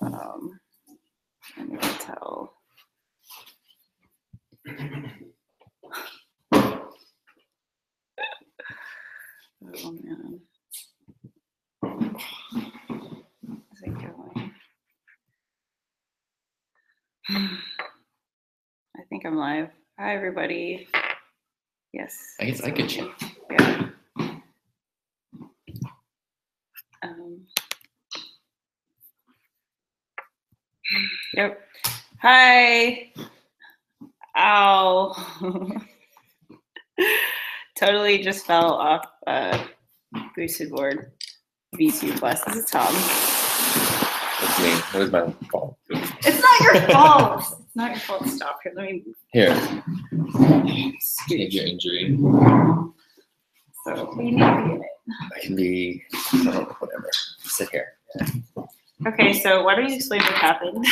And you can tell. Oh man. How's it going? I think I'm live. Hi everybody. Yes. I guess I could check. Yeah. Yep. Hi. Ow. Totally just fell off boosted board. V2 plus. This is Tom. That's me. That was my fault. It's not your fault. It's not your fault. Stop here. Let me. Here. Save your injury. So we need to be in it. I can be, I don't know, whatever. Sit here. Yeah. Okay, so why don't you explain what happened?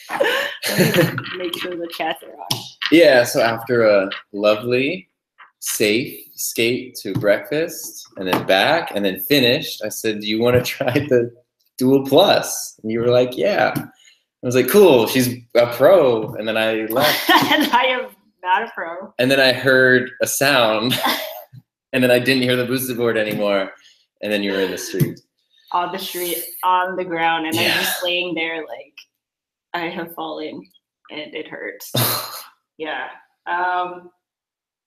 Let me make sure the chats are on. Yeah, so after a lovely, safe skate to breakfast and then back and then finished, I said, do you want to try the Dual Plus? And you were like, yeah. I was like, cool, she's a pro. And then I left. And I am not a pro. And then I heard a sound. And then I didn't hear the boosted board anymore. And then you were in the street. On the street, on the ground. And I'm just laying there like, I have fallen. And it hurts. Yeah. I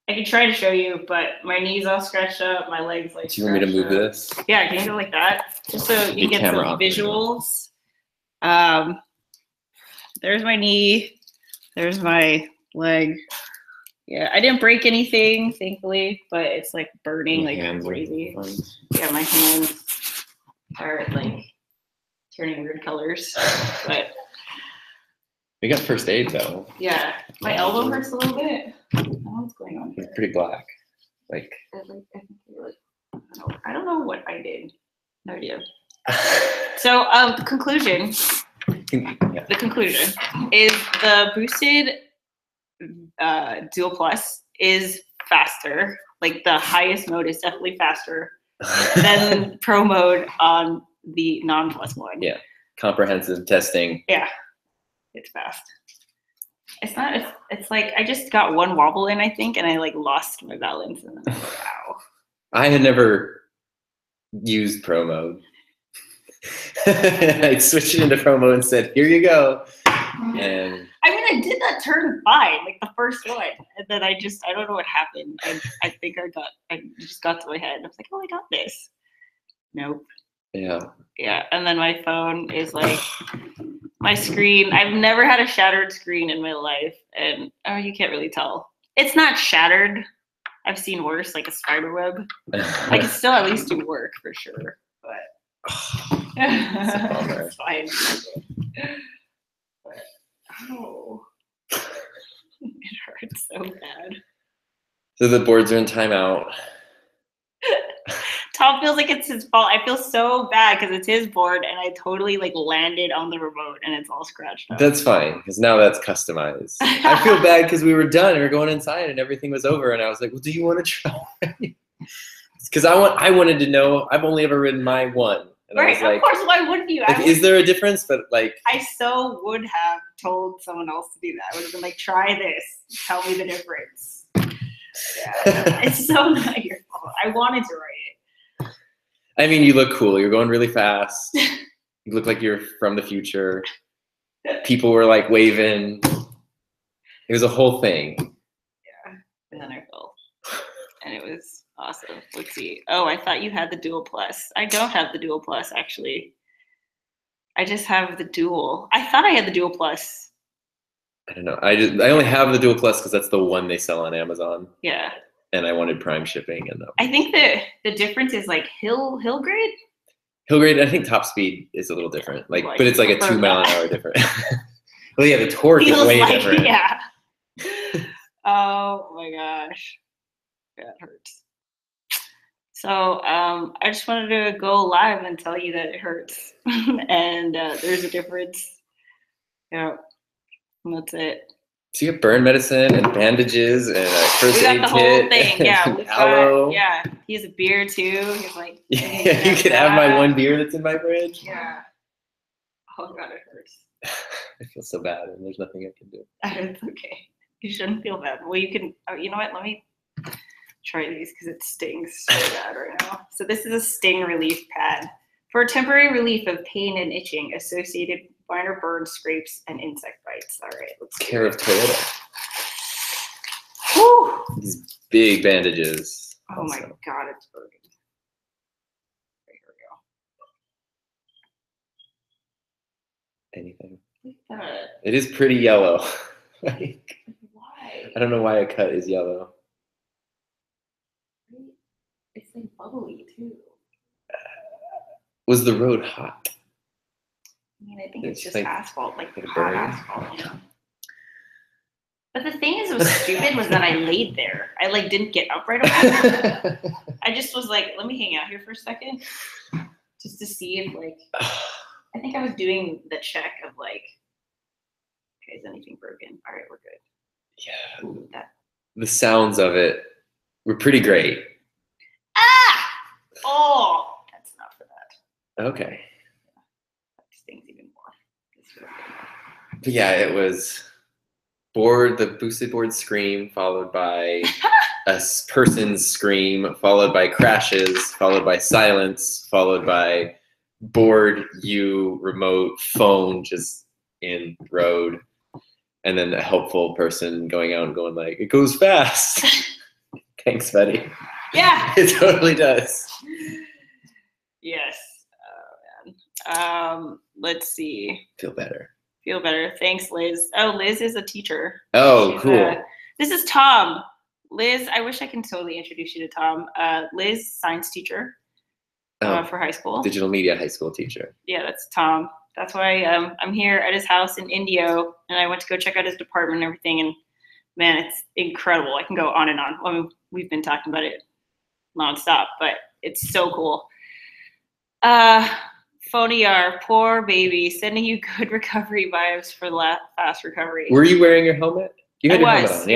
can try to show you, but my knees all scratched up. My legs like Do you want me to move this? Yeah, can you go like that? Just so you get some visuals. There's my knee. There's my leg. Yeah, I didn't break anything, thankfully, but it's like burning like crazy. Yeah, my hands are like turning weird colors. But we got first aid though. Yeah, my elbow hurts a little bit. I don't know what's going on here. It's pretty black. Like I don't know what I did. No idea. So the conclusion. Yeah. The conclusion is the boosted Dual Plus is faster. Like the highest mode is definitely faster than Pro mode on the non-plus one. Yeah, comprehensive testing. Yeah, it's fast. It's not. It's like I just got one wobble in, I think, and I like lost my balance. And then I was like, wow. I had never used Pro mode. I switched it into Pro mode and said, "Here you go." And I mean, I did that turn fine, like the first one, and then I don't know what happened. I think I just got to my head. I was like, oh, I got this. Nope. Yeah. Yeah, and then my phone is like my screen. I've never had a shattered screen in my life, and oh, you can't really tell. It's not shattered. I've seen worse, like a spider web. I can still at least do work for sure, but it's fine. But oh, it hurts so bad. So the boards are in timeout. Tom feels like it's his fault. I feel so bad because it's his board and I totally like landed on the remote and it's all scratched up. That's fine because now that's customized. I feel bad because we were done and we were going inside and everything was over and I was like, well, do you want to try? Because I wanted to know. I've only ever ridden my one. And right, I was like, of course, why wouldn't you? Like, is there a difference? But like, I so would have told someone else to do that. I would have been like, try this. Tell me the difference. Yeah, it's so not your fault. I wanted to write it. I mean, you look cool. You're going really fast. You look like you're from the future. People were like waving. It was a whole thing. Yeah, and then I fell. And it was awesome. Let's see. Oh, I thought you had the Dual Plus. I don't have the Dual Plus, actually. I just have the Dual. I thought I had the Dual Plus. I don't know. I only have the Dual Plus because that's the one they sell on Amazon. Yeah. And I wanted Prime shipping. And I think the difference is like hill grade. Hill grade. I think top speed is a little different. Like but it's like a 2 mile an hour different. Well, yeah, the torque is way different. Yeah. Oh my gosh. That hurts. So I just wanted to go live and tell you that it hurts. And there's a difference. Yeah. And that's it. So you have burn medicine and bandages and a first aid kit. We got the whole thing. Yeah. Yeah. He has a beer too. He's like. Yeah, you could have my one beer that's in my fridge. Yeah. Oh God, it hurts. I feel so bad, and there's nothing I can do. It's okay. You shouldn't feel bad. Well, you can. Oh, you know what? Let me try these because it stings so bad right now. So this is a sting relief pad for temporary relief of pain and itching associated with minor burns, scrapes, and insect bites. All right, let's Care of Toyota. Whew. These big bandages. Oh my God, it's burning. Okay, here we go. Anything. Look at that. It is pretty yellow. Like, Why? I don't know why a cut is yellow. It's like bubbly too. Was the road hot? I mean, I think It's it's just like asphalt, like it hot burned. asphalt, you know. But the thing is, was stupid was that I laid there. I like didn't get up right away. I just was like, let me hang out here for a second, just to see if like. I think I was doing the check of like, okay, is anything broken? All right, we're good. Yeah. Ooh, that. The sounds of it were pretty great. Ah! Oh, that's enough for that. Okay. That stings even more. But yeah, it was the boosted board scream, followed by a person's scream, followed by crashes, followed by silence, followed by board remote phone just in road, and then a helpful person going out and going like, it goes fast. Thanks, buddy. Yeah. It totally does. Yes. Oh man. Let's see. Feel better. Feel better. Thanks, Liz. Oh, Liz is a teacher. Oh, cool. This is Tom. Liz, I wish I can totally introduce you to Tom. Liz, science teacher for high school. Digital media high school teacher. Yeah, that's Tom. That's why I'm here at his house in Indio, and I went to go check out his department and everything, and man, it's incredible. I can go on and on. I mean, we've been talking about it nonstop, but it's so cool. Phony R, poor baby, sending you good recovery vibes for fast recovery. Were you wearing your helmet? You had your helmet on,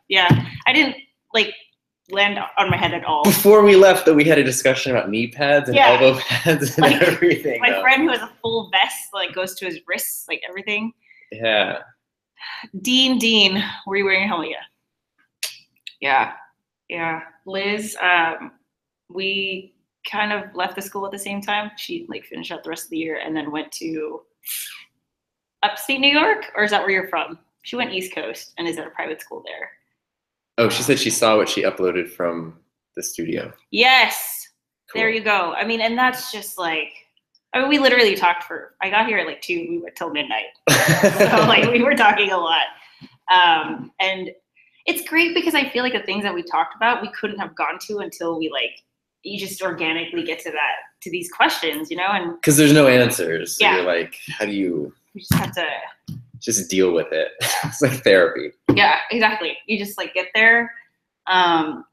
yeah. I didn't like land on my head at all. Before we left, though, we had a discussion about knee pads and elbow pads and like, everything. My friend who has a full vest, like goes to his wrists, like everything. Yeah. Dean, were you wearing a helmet yet? Yeah. Liz, we kind of left the school at the same time. She like finished out the rest of the year and then went to upstate New York, or is that where you're from? She went East Coast and is at a private school there. Oh, she said she saw what she uploaded from the studio. Yes. Cool. There you go. I mean, and that's just like, I mean, we literally talked I got here at like 2, we went till midnight. So like we were talking a lot. And it's great because I feel like the things that we talked about, we couldn't have gone to until we like, you just organically get to these questions, you know? And because there's no answers. So you're like, how do you just have to just deal with it? It's like therapy. Yeah, exactly. You just like get there. And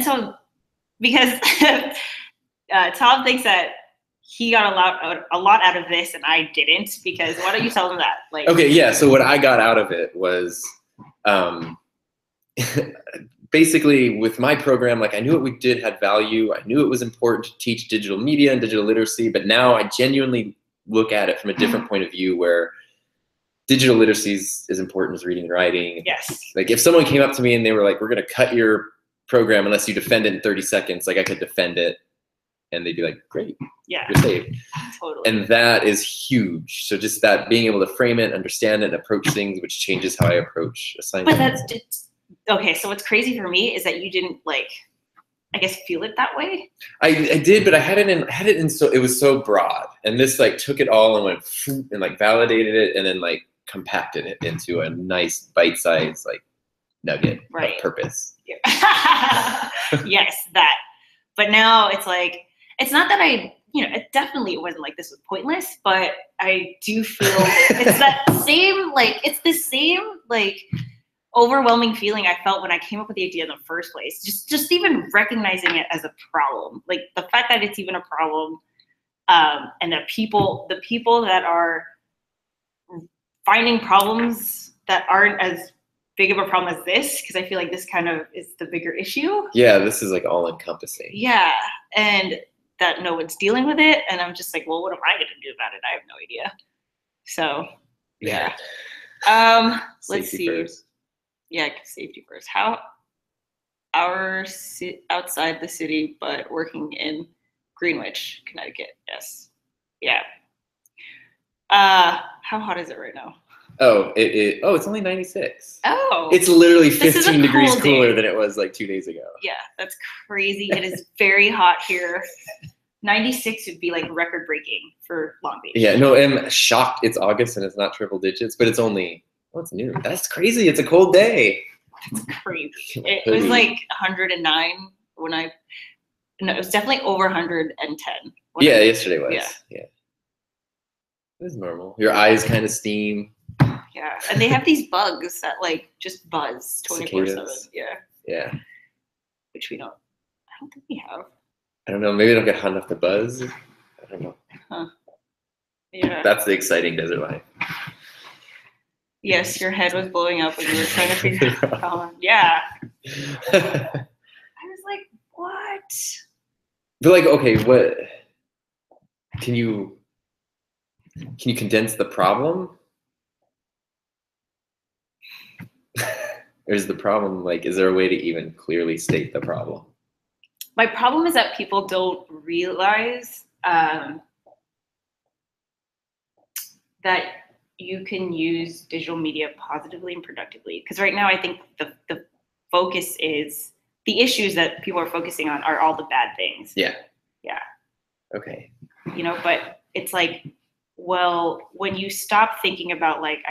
so because Tom thinks that he got a lot out of this and I didn't, because why don't you tell him that? Like, okay, yeah. So what I got out of it was basically with my program, like I knew what we did had value. I knew it was important to teach digital media and digital literacy, but now I genuinely look at it from a different point of view where digital literacy is as important as reading and writing. Yes. Like if someone came up to me and they were like, we're going to cut your program unless you defend it in 30 seconds, like I could defend it and they'd be like, great, yeah, you're saved. Totally. And that is huge. So just that being able to frame it, understand it, and approach things, which changes how I approach assignments. But that's just, okay, so what's crazy for me is that you didn't like, I guess, feel it that way. I did, but I had it in so it was so broad, and this like took it all and went and like validated it, and then like compacted it into a nice bite-sized like nugget of purpose. Yeah. Yes, that. But now it's like, it's not that it definitely wasn't like this was pointless, but I do feel it's that same like it's the same like overwhelming feeling I felt when I came up with the idea in the first place. Just even recognizing it as a problem, like the fact that it's even a problem, and that the people that are finding problems that aren't as big of a problem as this, because I feel like this kind of is the bigger issue. Yeah, this is like all encompassing. Yeah, and that no one's dealing with it, and I'm just like, well, what am I gonna do about it? I have no idea. So yeah. Let's Safety see. first. Yeah, safety first. Outside the city, but working in Greenwich, Connecticut. Yes. Yeah. How hot is it right now? Oh, it's only 96. Oh. It's literally This is a 15 degrees cool cooler day. than it was like 2 days ago. Yeah, that's crazy. It is very hot here. 96 would be like record breaking for Long Beach. Yeah, no, I'm shocked it's August and it's not triple digits, but it's only, it's noon. That's crazy. It's a cold day. That's crazy. It was like 109 no, it was definitely over 110. Yeah, yesterday was. Yeah. It was normal. Your eyes kind of steam. Yeah, and they have these bugs that like just buzz 24/7. Cicadas. Yeah. Yeah. Which I don't think we have. I don't know. Maybe they don't get hot enough to buzz. I don't know. Huh. Yeah. That's the exciting desert life. Yes, your head was blowing up when you were trying to figure out. Yeah. I was like, what? But like, okay, what can you condense the problem? Or is the problem like, is there a way to even clearly state the problem? My problem is that people don't realize that you can use digital media positively and productively. Because right now, I think the focus is the issues that people are focusing on are all the bad things. Yeah. Yeah. Okay. You know, but it's like, well, when you stop thinking about like,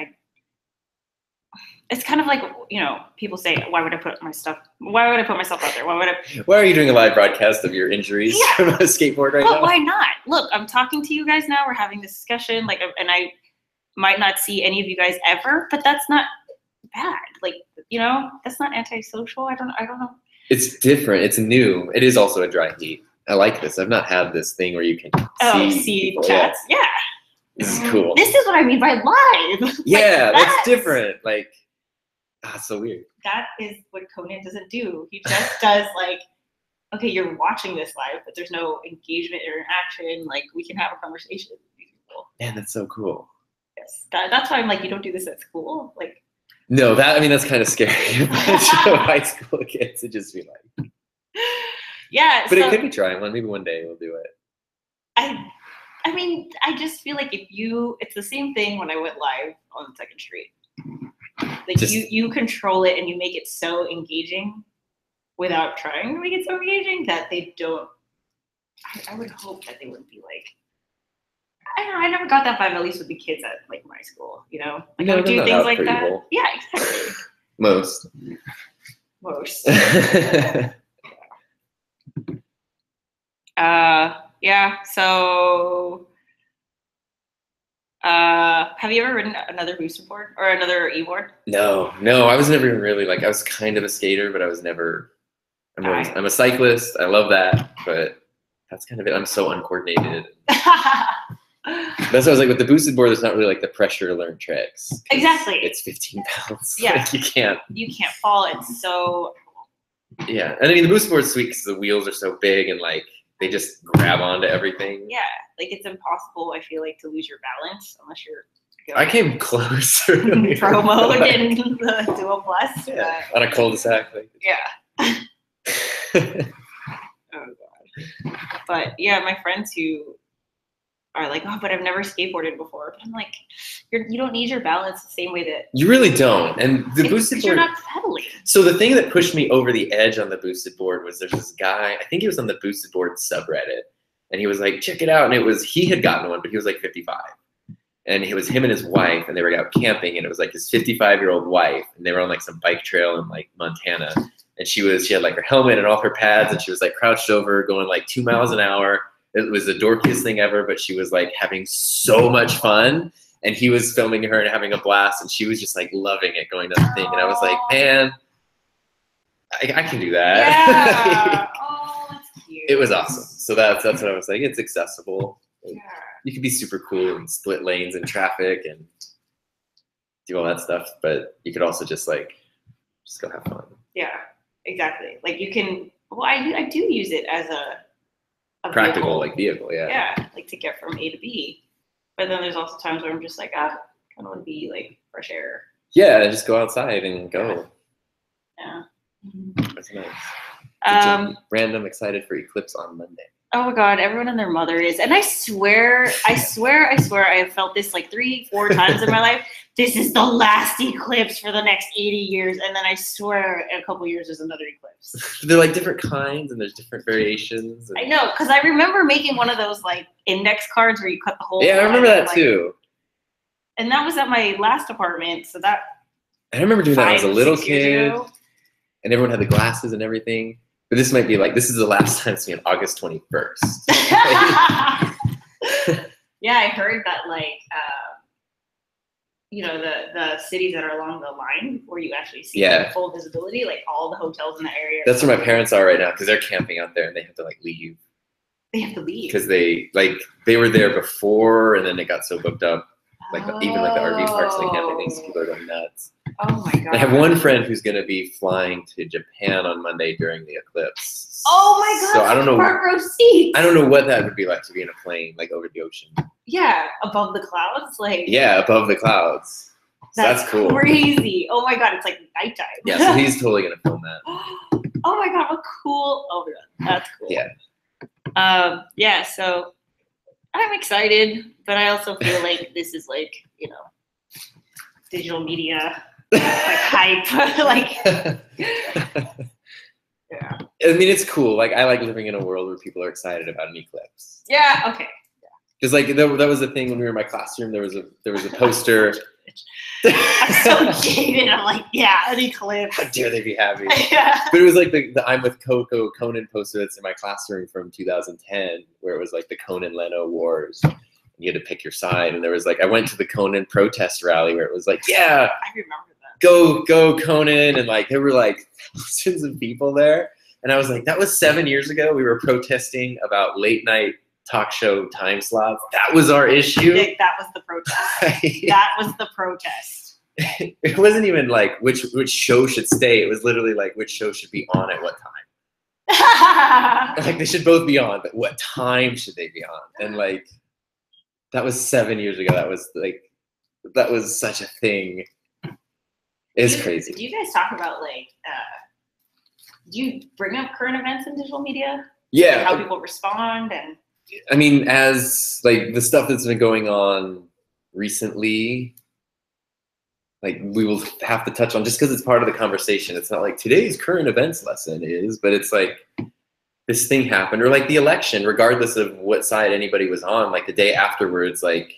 it's kind of like, you know, people say, why would I put myself out there? Why are you doing a live broadcast of your injuries from a skateboard right now? But why not? Look, I'm talking to you guys now. We're having this discussion, like, and I might not see any of you guys ever, but that's not bad. Like, you know, that's not antisocial. I don't know. It's different. It's new. It is also a dry heat. I like this. I've not had this thing where you can see people. Chats. Yeah. This is cool. This is what I mean by live. Yeah, like, that's different. Like, it's so weird. That is what Conan doesn't do. He just does like, okay, you're watching this live, but there's no engagement or interaction. Like, we can have a conversation with these people. Man, that's so cool. Yes, that's why I'm like, you don't do this at school, like. No, that's kind of scary. High school kids to just be like. Yeah, but it could be trying one. Maybe one day we'll do it. I mean, I just feel like it's the same thing when I went live on 2nd Street. Like, you control it and you make it so engaging without trying to make it so engaging that they don't. I would hope that they wouldn't be like. I don't know. I never got that vibe, at least with the kids at like my school. You know, like I would do things like that. Evil. Yeah, exactly. Most. Yeah. So, have you ever ridden another boosted board or another e-board? No. I was never even really like. I was kind of a skater, but I was never. I'm a cyclist. I love that, but that's kind of it. I'm so uncoordinated. That's what I was like, with the boosted board, there's not really like the pressure to learn tricks. Exactly. It's 15 pounds. Yeah. Like, you can't fall. It's so. Yeah. And I mean, the boosted board's sweet because the wheels are so big and like they just grab onto everything. Yeah. Like, it's impossible, I feel like, to lose your balance unless you're. I came close. Pro mode in the Dual Plus. Yeah. On a cul-de-sac. Like. Yeah. Oh God. But yeah, my friends who are like, oh, but I've never skateboarded before. But I'm like, you don't need your balance the same way that you really don't. And the boosted board, you're not pedaling. So the thing that pushed me over the edge on the boosted board was there's this guy, I think he was on the boosted board subreddit, and he was like, check it out. And he had gotten one, but he was like 55. And it was him and his wife, and they were out camping, and it was like his 55-year-old wife, and they were on like some bike trail in like Montana. And she had like her helmet and all her pads, and she was like crouched over going like 2 miles an hour. It was the dorkiest thing ever, but she was like having so much fun, and he was filming her and having a blast, and she was just like loving it going down the thing. And I was like, man, I can do that. Yeah. Oh, that's cute. It was awesome. So that's what I was like. It's accessible. Yeah. You can be super cool and split lanes in traffic and do all that stuff, but you could also just go have fun. Yeah, exactly. Like, you can. Well, I do use it as a practical vehicle. Yeah. Yeah, like to get from A to B. But then there's also times where I'm just like, kind of want to be like fresh air. Yeah, just go outside and go. Yeah. That's nice. Random excited for eclipse on Monday. Oh my God, everyone and their mother is. And I swear, I have felt this like 3-4 times in my life. This is the last eclipse for the next 80 years. And then I swear in a couple years there's another eclipse. They're like different kinds and there's different variations. I know, because I remember making one of those like index cards where you cut the hole. Yeah, I remember that too. And that was at my last apartment. So that. I remember doing that when I was a little kid. And everyone had the glasses and everything. But this might be like, this is the last time seeing August 21st. Yeah, I heard that like, the cities that are along the line where you actually see full visibility, like all the hotels in the area. That's where my parents are right now because they're camping out there and they have to like leave. They have to leave. Because they were there before and then it got so booked up. Like even like the RV parks, like camping things, people are going nuts. Oh my God. I have one friend who's going to be flying to Japan on Monday during the eclipse. Oh my God. So I don't know. Front row seats. I don't know what that would be like to be in a plane like over the ocean. Yeah, above the clouds, like. Yeah, above the clouds. So that's cool. Crazy. Oh my God, it's like nighttime. Yeah, so he's totally going to film that. Oh my God, what cool. Oh my God, that's cool. Yeah. Yeah, so I'm excited, but I also feel like this is like, digital media, like hype, like. Yeah. I mean, it's cool. Like, I like living in a world where people are excited about an eclipse. Yeah. Okay. Because like that was the thing when we were in my classroom. There was a poster. I'm so jaded. I'm like, yeah, an eclipse. How dare they be happy? Yeah. But it was like the I'm with Coco Conan poster that's in my classroom from 2010, where it was like the Conan Leno wars. You had to pick your side, and there was like I went to the Conan protest rally where it was like, yeah, I remember that. Go Conan, and like there were like thousands of people there, and I was like, that was 7 years ago. We were protesting about late night talk show time slots. That was our issue. Yeah, that was the protest. That was the protest. It wasn't even like which show should stay. It was literally like which show should be on at what time. Like they should both be on, but what time should they be on? And like that was 7 years ago. That was such a thing. It's crazy. Do you guys talk about like do you bring up current events in digital media? Yeah. Like how people respond and I mean, as like the stuff that's been going on recently, like we will have to touch on just because it's part of the conversation. It's not like today's current events lesson is, but it's like this thing happened, or like the election, regardless of what side anybody was on, like the day afterwards, like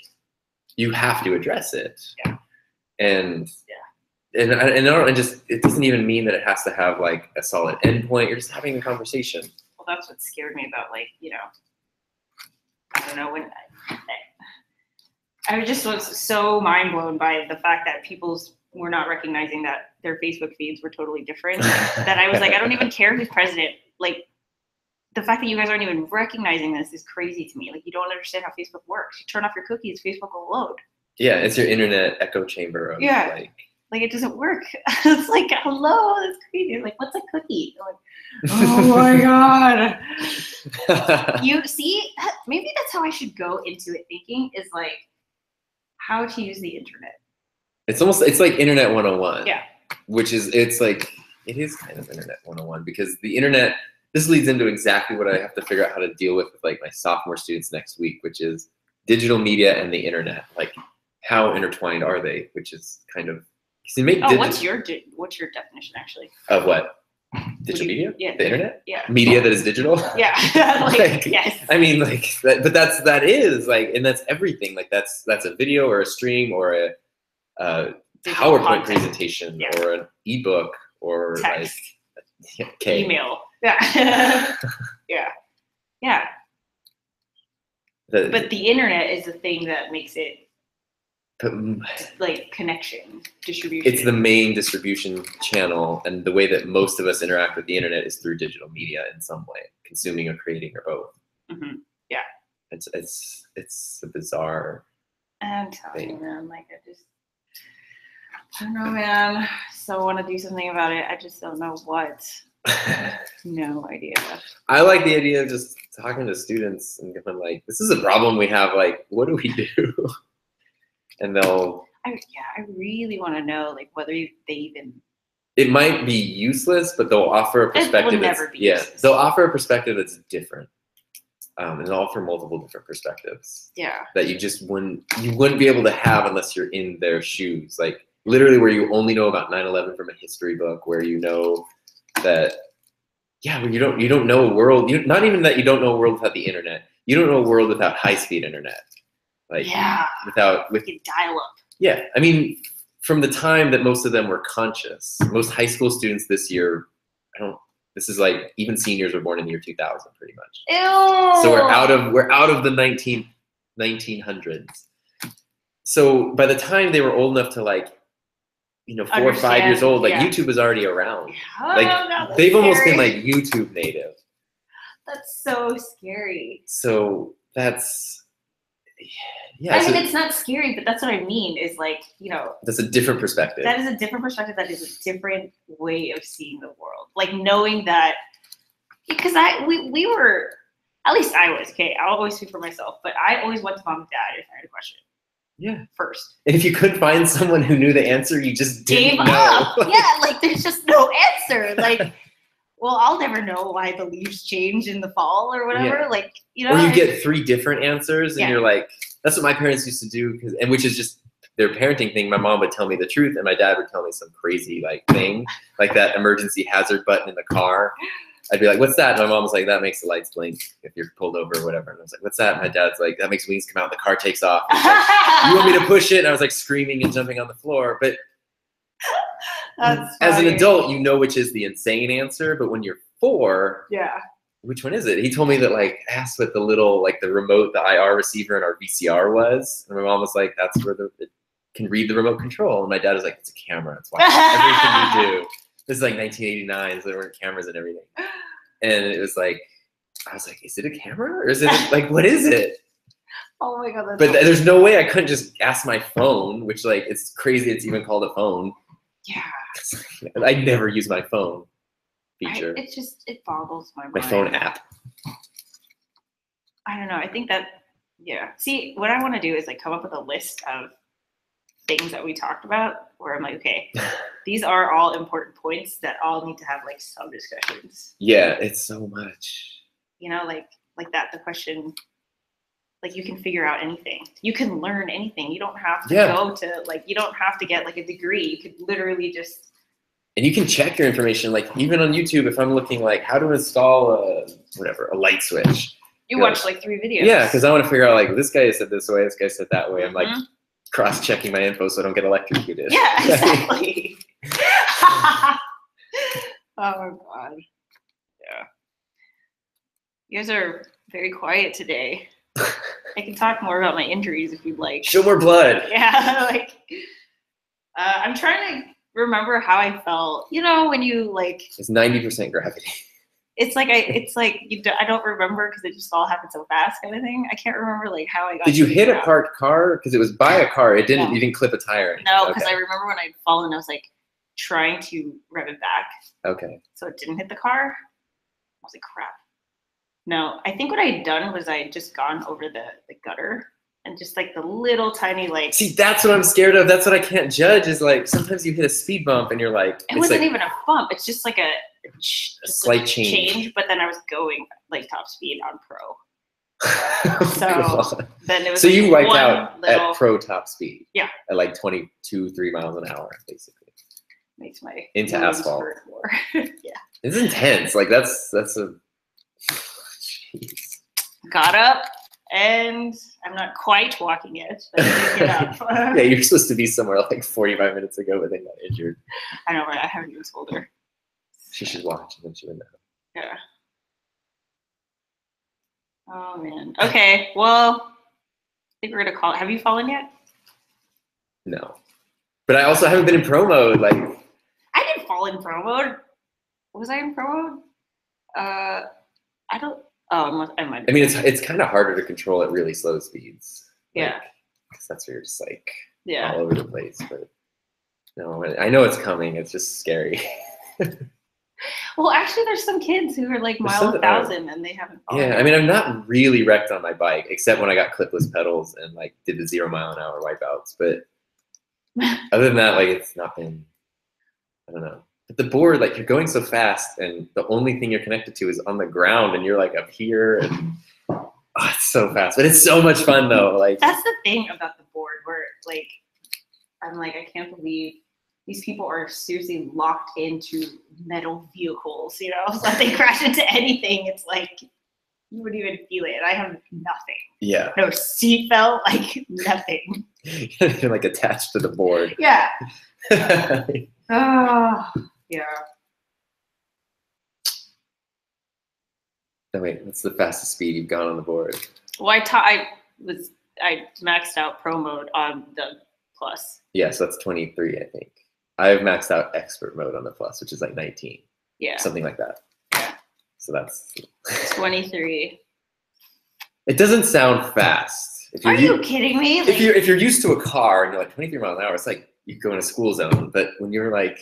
you have to address it. Yeah. And it doesn't even mean that it has to have like a solid endpoint. You're just having a conversation. Well, that's what scared me about like, I don't know when I just was so mind blown by the fact that people's were not recognizing that their Facebook feeds were totally different. That I was like, I don't even care who's president. Like the fact that you guys aren't even recognizing this is crazy to me. Like you don't understand how Facebook works. You turn off your cookies, Facebook will load. Yeah, it's your internet echo chamber of like it doesn't work. It's like, hello, that's crazy. Like, what's a cookie? Like, oh my God. You see, maybe that's how I should go into it thinking is like how to use the internet. It's like internet 101. Yeah. Which is, it is kind of internet 101 because the internet, this leads into exactly what I have to figure out how to deal with like my sophomore students next week, which is digital media and the internet. Like how intertwined are they? Which is kind of, what's your definition actually? Of what? Digital media? Yeah. The internet? Yeah. Media that is digital? Yeah. like, yes. I mean, like, but that is like, and that's everything. Like that's a video or a stream or a PowerPoint presentation or an ebook or text. Like email. Yeah. Yeah. But the internet is the thing that makes it like connection, distribution. It's the main distribution channel, and the way that most of us interact with the internet is through digital media in some way, consuming or creating or both. Mm-hmm. Yeah. It's a bizarre. I'm telling you, man. Like I don't know, man. So I want to do something about it. I just don't know what. No idea. I like the idea of just talking to students and going like, this is a problem we have. Like, what do we do? And they'll. I really want to know like whether they even. It might be useless, but they'll offer a perspective. It will never be useless. They'll offer a perspective that's different, and they'll offer multiple different perspectives. Yeah. That you wouldn't be able to have unless you're in their shoes. Like literally, where you only know about 9/11 from a history book, where you know that. Yeah, but you don't know a world. Not even that you don't know a world without the internet. You don't know a world without high-speed internet. Like with dial up. Yeah, I mean, from the time that most of them were conscious, most high school students this year, this is like even seniors were born in the year 2000, pretty much. Ew. So we're out of the 1900s. So by the time they were old enough to like, 4 or 5 years old, like YouTube is already around. Oh, like God, they've scary. almost been like YouTube native. That's so scary. So that's I mean, it's not scary, but that's what I mean. Is like that's a different perspective. That is a different perspective. That is a different way of seeing the world. Like knowing that, because we were, at least I was, okay. I'll always speak for myself, but I always went to mom and dad if I had a question. Yeah. First. And if you couldn't find someone who knew the answer, you just gave up. Yeah, like there's just no answer. Like, well, I'll never know why the leaves change in the fall or whatever. Yeah. Like, Or you get 3 different answers, and you're like, that's what my parents used to do, which is just their parenting thing. My mom would tell me the truth, and my dad would tell me some crazy thing, like that emergency hazard button in the car. I'd be like, what's that? And my mom was like, that makes the lights blink if you're pulled over or whatever. And I was like, what's that? And my dad's like, that makes wings come out and the car takes off. And like, you want me to push it? And I was like screaming and jumping on the floor. But as an adult, you know which is the insane answer. But when you're 4, which one is it? He told me that asked what the little, the remote, the IR receiver in our VCR was. And my mom was like, that's where it can read the remote control. And my dad was like, it's a camera. It's watching everything you do. This is like 1989, so there weren't cameras and everything. And it was like, I was like, is it a camera? Or is it what is it? Oh my God. But there's no way I couldn't just ask my phone, which it's crazy it's even called a phone. Yeah. I never use my phone feature. It boggles my mind. My phone app. I don't know. I think that, See, what I want to do is come up with a list of things that we talked about where I'm like, okay, these are all important points that all need to have some discussions. Yeah, it's so much. Like that, the question, you can figure out anything. You can learn anything. You don't have to go to, you don't have to get a degree. You could literally just. And you can check your information, even on YouTube, if I'm looking how to install a light switch. You watch 3 videos. Yeah, because I want to figure out this guy said this way, this guy said that way. I'm cross-checking my info so I don't get electrocuted. Yeah, exactly. Oh my God. Yeah. You guys are very quiet today. I can talk more about my injuries if you'd like. Show more blood. Yeah, I'm trying to remember how I felt. When you It's 90% gravity. It's I don't remember because it just all happened so fast, kind of thing. I can't remember how I got. Did you hit a parked car? Because it was by a car. It didn't. No. You didn't clip a tire. No, because I remember when I'd fallen, I was trying to rev it back. Okay. So it didn't hit the car. I was like, crap. No, I think what I had done was I had just gone over the gutter and just the little tiny See, that's what I'm scared of. That's what I can't judge. Is sometimes you hit a speed bump and you're like. It wasn't even a bump. It's just a slight change. But then I was going top speed on pro. Oh, so God. Then it was. So you wiped out at pro top speed. Yeah. At 3 miles an hour, basically. Makes my into asphalt. Yeah. It's intense. That's a. Jeez. Got up. And I'm not quite walking yet, but I get up. Yeah, you're supposed to be somewhere 45 minutes ago, but then got injured. I know, right? I haven't even told her. She should watch, and then she would know. Yeah. Oh, man. Okay, well, I think we're going to call it. Have you fallen yet? No. But I also haven't been in pro mode. I didn't fall in pro mode. Was I in pro mode? I don't. Oh, I might. I mean, it's kind of harder to control at really slow speeds. Yeah. Because that's where you're just all over the place. But no, I know it's coming. It's just scary. Well, actually, there's some kids who are like There's mile some that are. 1,000 and they haven't fallen. Yeah, I mean, I'm not really wrecked on my bike, except when I got clipless pedals and like did the 0 mile an hour wipeouts. But other than that, like it's not been, I don't know. But the board, like you're going so fast and the only thing you're connected to is on the ground and you're like up here and it's so fast. But it's so much fun though. Like that's the thing about the board where like, I'm like, I can't believe these people are seriously locked into metal vehicles, you know? So if they crash into anything, it's like, you wouldn't even feel it. I have nothing. Yeah. No seatbelt, like nothing. You're like attached to the board. Yeah. Oh, yeah. No, wait, what's the fastest speed you've gone on the board? Well, I maxed out pro mode on the Plus. Yeah, so that's 23, I think. I've maxed out expert mode on the Plus, which is like 19. Yeah. Something like that. Yeah. So that's 23. It doesn't sound fast. Are you kidding me? Like, if you're used to a car and you're like 23 miles an hour, it's like you go in a school zone. But when you're like,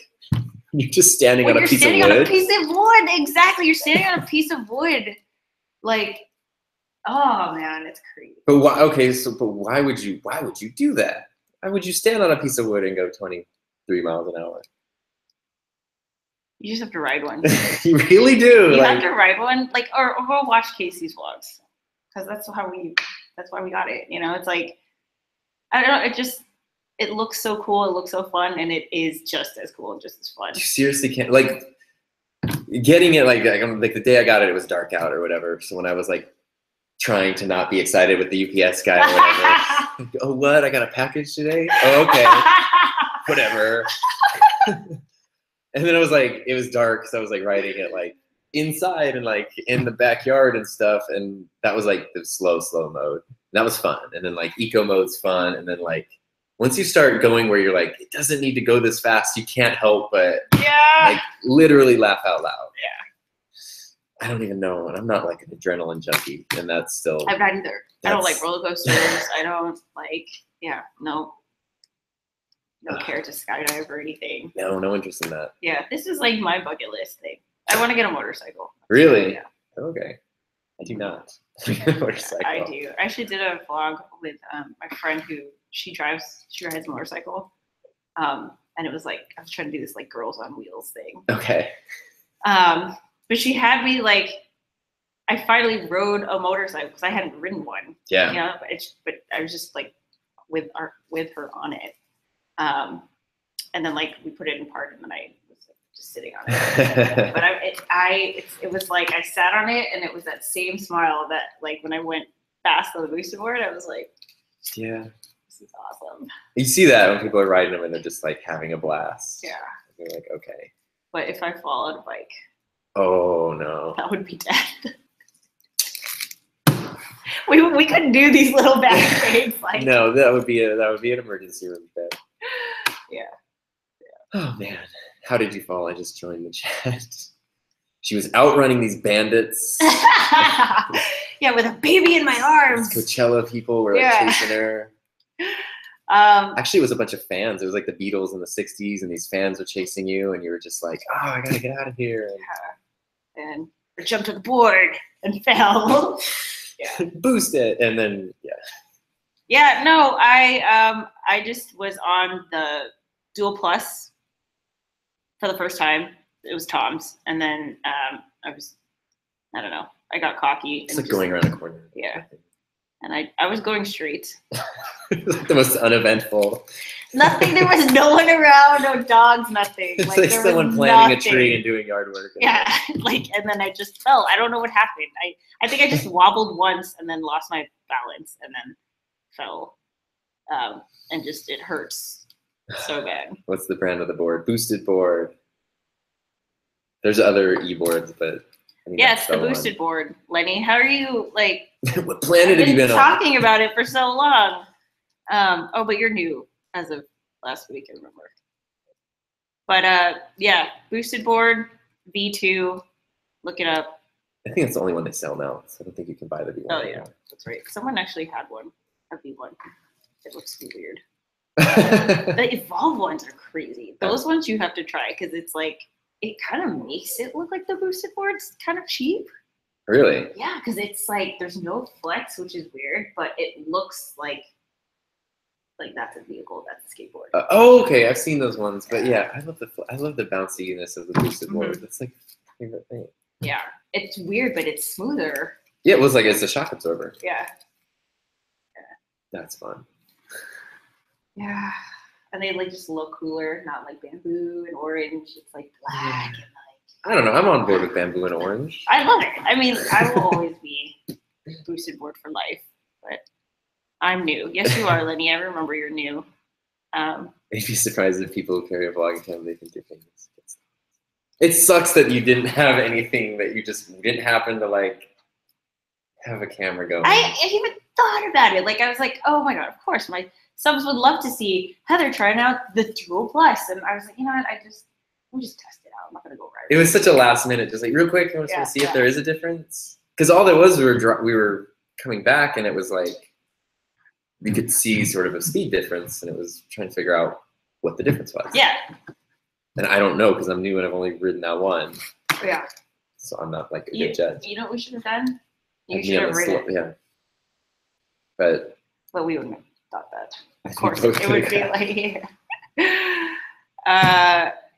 you're just standing on a piece of wood. You're standing on a piece of wood. Exactly. You're standing on a piece of wood. Like, oh man, it's crazy. But why? Okay, so but why would you do that? Why would you stand on a piece of wood and go 23 miles an hour? You just have to ride one. You really do. You have to ride one, like, or go watch Casey's vlogs, because that's why we got it. You know, it's like, I don't know. It looks so cool. It looks so fun, and it is just as cool and just as fun. You seriously can't like getting it like the day I got it, it was dark out or whatever. So when I was like trying to not be excited with the UPS guy or whatever. Like, oh, what? I got a package today? Oh, okay. Whatever. And then it was dark, so I was like riding it like inside and like in the backyard and stuff. And that was like the slow mode. And that was fun. And then like eco mode's fun. And then like once you start going where you're like, it doesn't need to go this fast, you can't help but like literally laugh out loud. Yeah. I don't even know. And I'm not like an adrenaline junkie, and that's still. I'm not either. I don't like roller coasters. I don't like. Yeah, no care to skydive or anything. No interest in that. Yeah, this is like my bucket list thing. I want to get a motorcycle. Really? Yeah. Okay. I do not. Motorcycle. I do. I actually did a vlog with my friend who she rides a motorcycle, and it was like I was trying to do this like girls on wheels thing. Okay. But she had me like, I finally rode a motorcycle because I hadn't ridden one. Yeah. You know, but I was just like with her on it. And then like we put it in park and then I was like, just sitting on it. But it was like I sat on it and it was that same smile that like when I went fast on the boosted board, I was like, yeah, this is awesome. You see that when people are riding them and they're just like having a blast. Yeah. They're like, okay. But if I fall on a bike, oh no, that would be death. We couldn't do these little back things. Like no, that would be an emergency room bed. Yeah. Oh man, how did you fall? I just joined the chat. She was outrunning these bandits. Yeah, with a baby in my arms. These Coachella people were like chasing her. Actually, it was a bunch of fans. It was like the Beatles in the '60s, and these fans were chasing you, and you were just like, "Oh, I gotta get out of here!" And I jumped to the board and fell. Yeah. Boost it, and then yeah. Yeah, no, I just was on the Dual Plus for the first time. It was Tom's, and then I don't know. I got cocky. It's like going around a corner. Yeah. And I was going straight. It was like the most uneventful. Nothing. There was no one around, no dogs, nothing. It's like someone planting a tree and doing yard work. Yeah, like, and then I just fell. I don't know what happened. I think I just wobbled once and then lost my balance and then fell. And just it hurts so bad. What's the brand of the board? Boosted board. There's other e-boards, but yeah, it's the boosted board. Lenny, how are you like? What planet have you been on? Talking about it for so long. Oh, but you're new as of last week, I remember. But yeah, boosted board V2. Look it up. I think it's the only one they sell now, so I don't think you can buy the V1. Oh yeah, that's right. Someone actually had one, a V1. It looks weird. The Evolve ones are crazy. Those ones you have to try because it's like it kind of makes it look like the boosted board's kind of cheap. Really? Yeah, because it's like there's no flex, which is weird, but it looks like that's a vehicle, that's a skateboard. Oh, okay, I've seen those ones, but yeah, I love the bounciness of the boosted board. That's like my favorite thing. Yeah, it's weird, but it's smoother. Yeah, it was like it's a shock absorber. Yeah. That's fun. Yeah, and they like just look cooler, not like bamboo and orange. It's like black and like. I don't know. I'm on board with bamboo and orange. I love it. I mean, I will always be boosted board for life, but I'm new. Yes, you are, Lenny. I remember you're new. I'd be surprised if people who carry a vlogging camera, they think you're famous. It sucks that you didn't have anything, that you just didn't happen to like have a camera going. I even thought about it. Like I was like, oh my god, of course, my subs would love to see Heather trying out the Dual Plus, and I was like, you know what, we'll just test it out. I'm not gonna go right. It was such a last minute, just like real quick. I just want to see if there is a difference, because all there was, we were coming back, and it was like we could see sort of a speed difference, and it was trying to figure out what the difference was. Yeah. And I don't know because I'm new and I've only ridden that one. Yeah. So I'm not like a good judge. You know what we should have done? You should have ridden. Yeah. But we wouldn't have thought that. Of course, it would be like,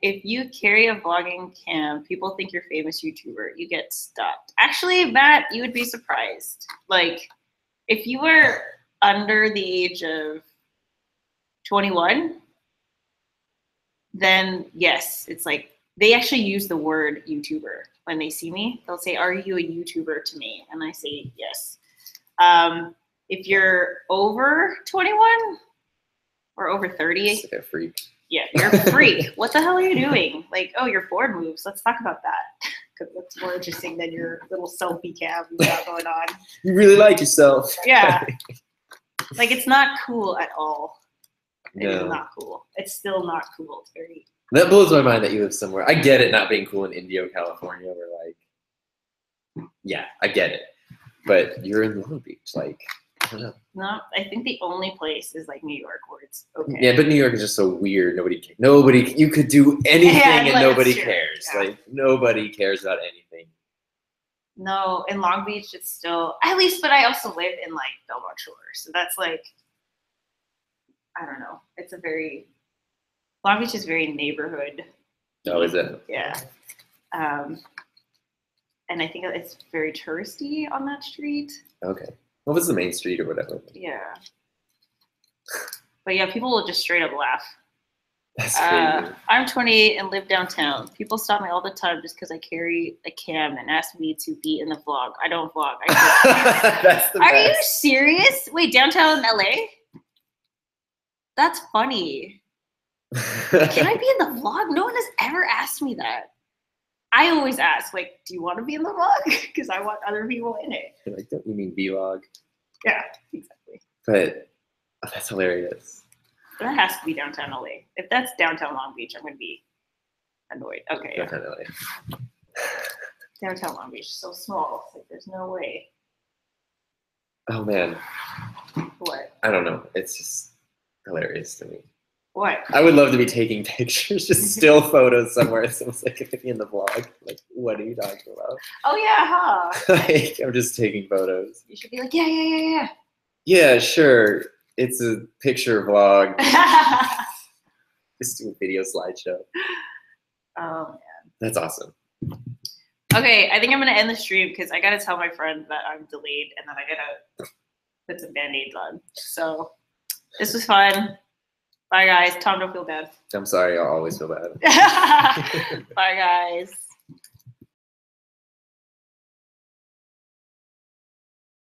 if you carry a vlogging cam, people think you're a famous YouTuber. You get stopped. Actually, Matt, you would be surprised. Like, if you were under the age of 21, then yes, it's like they actually use the word YouTuber when they see me. They'll say, "Are you a YouTuber?" to me, and I say yes. If you're over 21 or over 30, it's like a freak. Yeah, you're a freak. What the hell are you doing? Like, oh, your forward moves. Let's talk about that, because that's more interesting than your little selfie cam you got going on. You really like yourself. Yeah. Like, it's not cool at all. It No. is not cool. It's still not cool. It's very. That blows my mind that you live somewhere. I get it not being cool in Indio, California, where like, yeah, I get it. But you're in Long Beach, like, I don't know. No, I think the only place is like New York where it's okay. Yeah, but New York is just so weird. Nobody, you could do anything and nobody cares. Yeah. Like, nobody cares about anything. No, in Long Beach, it's still, at least, but I also live in like Belmont Shore. So that's like, I don't know. It's a very, Long Beach is very neighborhood. Oh, is it? Yeah. And I think it's very touristy on that street. Okay. What was the main street or whatever? Yeah. But yeah, people will just straight up laugh. That's crazy. I'm 28 and live downtown. People stop me all the time just because I carry a cam and ask me to be in the vlog. I don't vlog. That's the best. Are you serious? Wait, downtown LA? That's funny. Can I be in the vlog? No one has ever asked me that. I always ask, like, do you want to be in the vlog? Because I want other people in it. You're like, don't you mean vlog? Yeah, exactly. But that's hilarious. But that has to be downtown LA. If that's downtown Long Beach, I'm going to be annoyed. Okay. Downtown LA. Downtown Long Beach is so small. It's like, there's no way. Oh, man. What? I don't know. It's just hilarious to me. What? I would love to be taking pictures, just still photos somewhere. Someone's like, if in the vlog, like, what are you talking about? Oh, yeah, huh? Like, I'm just taking photos. You should be like, yeah. Yeah, sure. It's a picture vlog. Just do a video slideshow. Oh, man. That's awesome. Okay, I think I'm going to end the stream because I got to tell my friend that I'm delayed and then I got to put some Band-Aids on. So this was fun. Bye, guys. Tom, don't feel bad. I'm sorry. I'll always feel bad. Bye, guys.